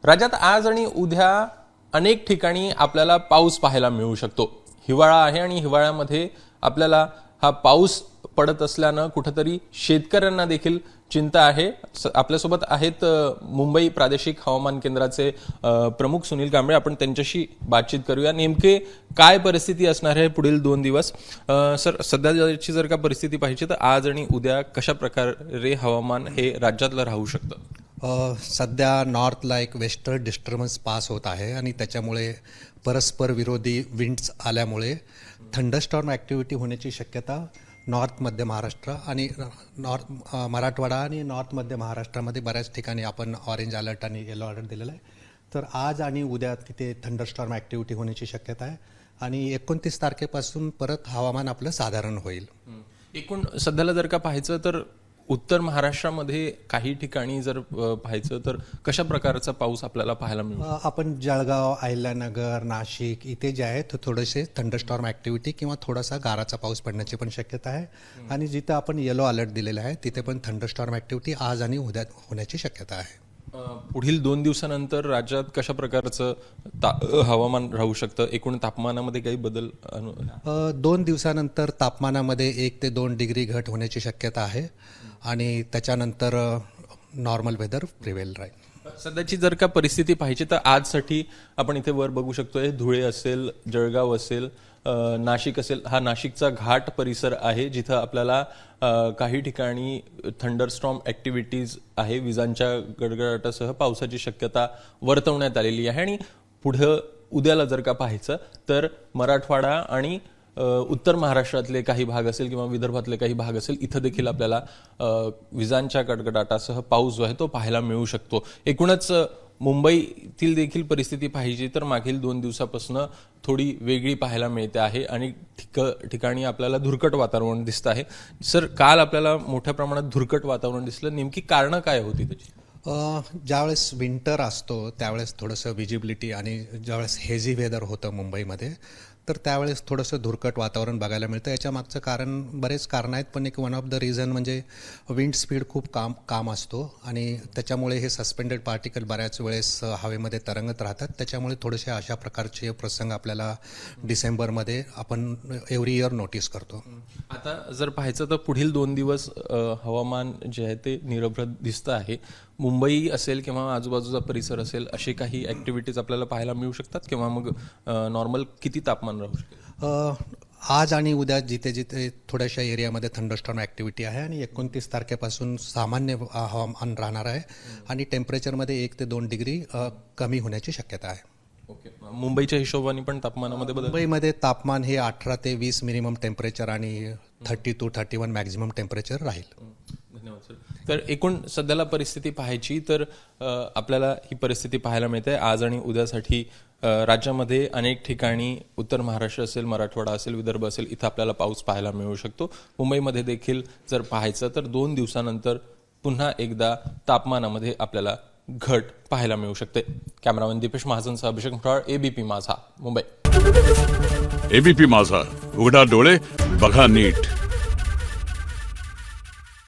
राज्यात आज आणि उद्या अनेक ठिकाणी आपल्याला पाऊस पाहायला मिळू शकतो। हिवाळा आहे आणि हिवाळ्यामध्ये आपल्याला हा पाऊस पडत असल्यानं कुठेतरी शेतकऱ्यांना देखील चिंता आहे। आपल्यासोबत आहेत मुंबई प्रादेशिक हवामान केंद्राचे प्रमुख सुनील कांबळे। आपण त्यांच्याशी बातचीत करूया। नेमके काय परिस्थिती असणार आहे पुढील 2 दिवस। सर, सध्याची जर का परिस्थिती पाहिजे तर आज आणि उद्या कशा प्रकारे हवामान हे राज्यातलं राहू शकतं? सध्या नॉर्थला एक वेस्टर्न डिस्टर्बन्स पास होत आहे आणि त्याच्यामुळे परस्पर विरोधी विंड्स आल्यामुळे थंडरस्टॉर्म ॲक्टिव्हिटी होण्याची शक्यता नॉर्थ मध्य महाराष्ट्र आणि मराठवाडा आणि नॉर्थ मध्य महाराष्ट्रामध्ये बऱ्याच ठिकाणी आपण ऑरेंज अलर्ट आणि येलो अलर्ट दिलेला आहे। तर आज आणि उद्या तिथे थंडरस्टॉर्म ॲक्टिव्हिटी होण्याची शक्यता आहे आणि 29 तारखेपासून परत हवामान आपलं साधारण होईल। एकूण सध्याला जर का पाहायचं तर उत्तर महाराष्ट्रामध्ये काही ठिकाणी जर पाहायचं तर कशा प्रकारचा पाऊस आपल्याला पाहायला मिळेल? आपण जळगाव, अहिल्यानगर, नाशिक इथे जे आहे थोडेसे थंडरस्टॉर्म ॲक्टिव्हिटी किंवा थोडासा गाराचा पाऊस पडण्याची पण शक्यता आहे आणि जिथं आपण येलो अलर्ट दिलेला आहे तिथे पण थंडरस्टॉर्म ॲक्टिव्हिटी आज आणि उद्या होण्याची शक्यता आहे। पुढील 2 दिवसानंतर राज्यात कशा प्रकारचं हवामान राहू शकतं? एकूण तापमानामध्ये काही बदल? 2 दिवसानंतर तापमानामध्ये 1 ते 2 डिग्री घट होण्याची शक्यता आहे आणि त्याच्यानंतर नॉर्मल वेदर प्रिवेल राहील। सध्याची जर का परिस्थिती पाहिजे तर आजसाठी आपण इथे वर बघू शकतोय, धुळे असेल, जळगाव असेल, नाशिक असेल, हा नाशिकचा घाट परिसर आहे जिथं आपल्याला काही ठिकाणी थंडरस्टॉर्म ॲक्टिव्हिटीज आहे। विजांच्या गडगडाटासह पावसाची शक्यता वर्तवण्यात आलेली आहे आणि पुढे उद्याला जर का पाहायचं तर मराठवाडा आणि उत्तर महाराष्ट्रातले काही भाग असेल किंवा विदर्भातले काही भाग असेल, इथं देखील आपल्याला विजांच्या गडगडाटासह पाऊस जो आहे तो पाहायला मिळू शकतो। एकूणच मुंबईतील देखील परिस्थिती पाहिजे तर मागील 2 दिवसापासून थोडी वेगळी पाहायला मिळते आहे आणि ठिकाणी आपल्याला धुरकट वातावरण दिसतं आहे। सर, काल आपल्याला मोठ्या प्रमाणात धुरकट वातावरण दिसलं, नेमकी कारणं काय होती त्याची? ज्यावेळेस विंटर असतो त्यावेळेस थोडंसं विजिबिलिटी आणि ज्यावेळेस हेझी वेदर होतं मुंबईमध्ये तर त्यावेळेस थोडंसं धुरकट वातावरण बघायला मिळतं। याच्या मागचं कारण बरेच कारणं आहेत, पण एक वन ऑफ द रिझन म्हणजे विंड स्पीड खूप काम असतो आणि त्याच्यामुळे हे सस्पेंडेड पार्टिकल बऱ्याच वेळेस हवेमध्ये तरंगत राहतात। त्याच्यामुळे थोडेसे अशा प्रकारचे प्रसंग आपल्याला डिसेंबरमध्ये आपण एव्हरी इयर नोटीस करतो। आता जर पाहायचं तर पुढील 2 दिवस हवामान जे आहे ते निरभ्र दिसतं आहे। मुंबई असेल किंवा आजूबाजूचा परिसर असेल असे काही ॲक्टिव्हिटीज आपल्याला पाहायला मिळू शकतात किंवा मग नॉर्मल किती तापमान राहू शकेल? आज आणि उद्या जिथे जिथे थोड्याशा एरियामध्ये थंडरस्टॉर्म ॲक्टिव्हिटी आहे आणि 29 तारखेपासून सामान्य हवामान राहणार आहे आणि टेम्परेचरमध्ये 1 ते 2 डिग्री कमी होण्याची शक्यता आहे। ओके, मुंबईच्या हिशोबाने पण तापमानामध्ये बदल? मुंबईमध्ये तापमान हे 18 ते 20 मिनिमम टेम्परेचर आणि 30 to 31 मॅक्झिमम टेम्परेचर राहील। धन्यवाद सर। तर एकूण सध्याला परिस्थिती पाहायची तर आपल्याला ही परिस्थिती पाहायला मिळते आज आणि उद्यासाठी। राज्यामध्ये अनेक ठिकाणी उत्तर महाराष्ट्र असेल, मराठवाडा असेल, विदर्भ असेल, इथं आपल्याला पाऊस पाहायला मिळू शकतो। मुंबईमध्ये देखील जर पाहायचं तर 2 दिवसानंतर पुन्हा एकदा तापमानामध्ये आपल्याला घट पाहायला मिळू शकते। कॅमेरामॅन दीपेश महाजनसह अभिषेक मुठाळ, एबीपी माझा, मुंबई। एबीपी माझा, उघडा डोळे बघा नीट।